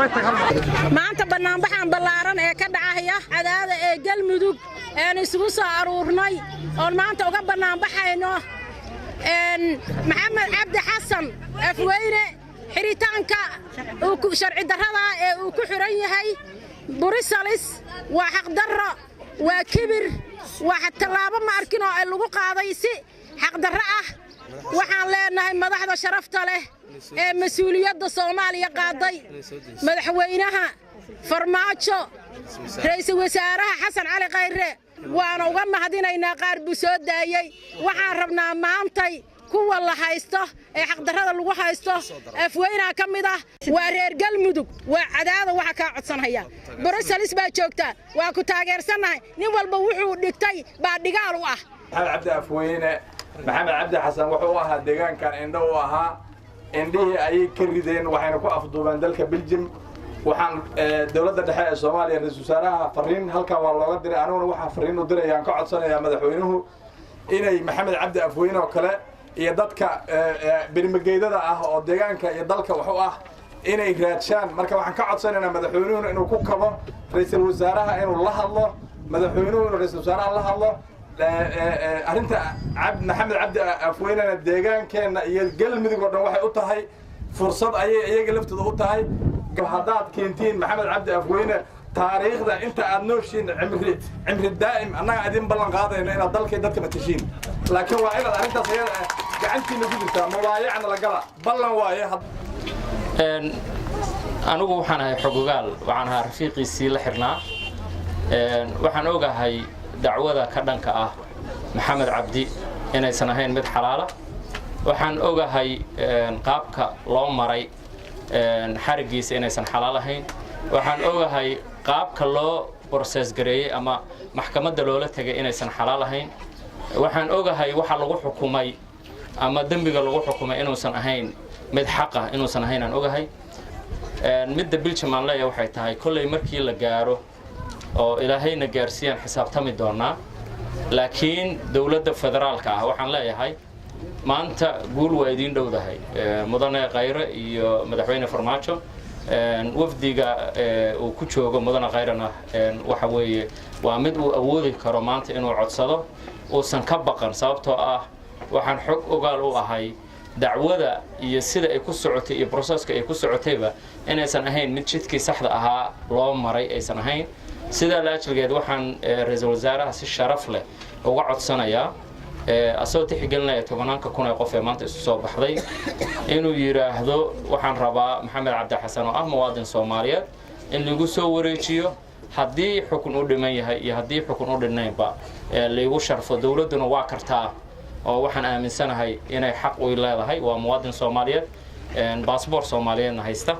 maanta banaanbaxan ballaaran ee ka dhacaya cadaada ee galmudug aan isugu soo aruurnay oo maanta uga banaanbaxayno maxamed cabdi xasan afweyne xiritaanka sharci darrada ee uu ku xiran yahay burisalis waa xaq darro waa kibir waa tallaabo ma arkin oo lagu qaaday si xaq darro ah waxaan leenahay madaxda sharafta leh ee mas'uuliyadda Soomaaliya qaaday madaxweynaha farmaajo ra'iisul wasaaraha Xasan Cali Khayre waana uga mahadinaynaa qaar buu soo daayay waxaan rabnaa maantay kuwa la haysto ee xaq darrada lagu haysto afweynaha kamid ah waa reer galmudug waa cadaada waxa ka codsanaya Brussels baa joogta waa ku taageersanahay nin walba wuxuu dhigtay baa dhigaal u ah cabdi afweyne maxamed cabdi xasan wuxuu ahaa deegaankan indho u ahaa indhihii ay ka rideen waxayna ku afduubeen dalka Belgium waxaan dawladda dhexe ee Soomaaliya ra'iisul wasaaraha fariin halka waa looga diray aniguna waxaan fariin u dirayaan ka codsanayaa madaxweynuhu inay maxamed cabdi afweyne oo kale iyo dadka birmageedada ah oo deegaanka iyo dalka wax u ah inay raadshaan marka waxaan ka codsanaynaa madaxweynuhu inuu ku kabo ra'iisul wasaaraha inuu la hadlo madaxweynuhu inuu ra'iisul wasaaraha la hadlo arinta maxamed cabdi afweyne deegaankeena iyo galmudug oo dhan waxay u tahay fursad ay iyaga laftooda u tahay hadaad keentiin maxamed cabdi afweyne taariikhda inta aad nooshiin cimri daa'im annaga idin ballan qaadayna inaad dalkay dadka matashiin laakiin waa inaad arrintaas ayada gacantiina ku jirtaa mawaayicna la gala ballan waaye anigu waxaan ahay xogogaal waxaan ahaa rafiiqiisii la xirnaa waxaan ogahay dacwada ka dhanka ah maxamed cabdi inaysan ahayn mid xalaala waxaan ogahay qaabka loo maray xarigiisa inaysan xalaal ahayn waxaan ogahay qaabka loo process gareeyay ama maxkamadda loola tagay inaysan xalaal ahayn waxaan ogahay waxa lagu xukumay ama dambiga lagu xukumay inuusan ahayn mid xaq ah inuusan ahayn aan ogahay midda Belgium aan leeyahay waxay tahay kulay markii la gaaro oo ilaahayna gaarsiiyaan xisaabtami doonaa laakiin dawladda federaalka ah waxaan leeyahay maanta guul waa idin dhowdahay mudane Khayre iyo madaxweyne farmaajo wafdiga uu ku joogo mudane Khayrena waxa weeye waa mid uu awoodi karo maanta inuu codsado uusan ka baqan sababtoo ah waxaan xog ogaal u ahay dacwada iyo sida ay ku socotay iyo processka ay ku socotayba inaysan ahayn mid jidkii saxda ahaa loo maray aysan ahayn sida la ajligeed waxaan ra'iisul wasaaraha si sharaf leh uga codsanayaa asoo tixgelinaya 10,000 kun ee qof ee maanta isu soo baxday inuu yiraahdo waxaan rabaa maxamed cabdi xasan oo ah muwaadin Soomaaliyeed in lagu soo wareejiyo haddii xukun u dhiman yahay iyo haddii xukun u dhinaynba lagu sharfo dawladuna waa kartaa oo waxaan aaminsanahay inay xaq u leedahay waa muwaadin Soomaaliyeed baasaboor Soomaaliyeedna haysta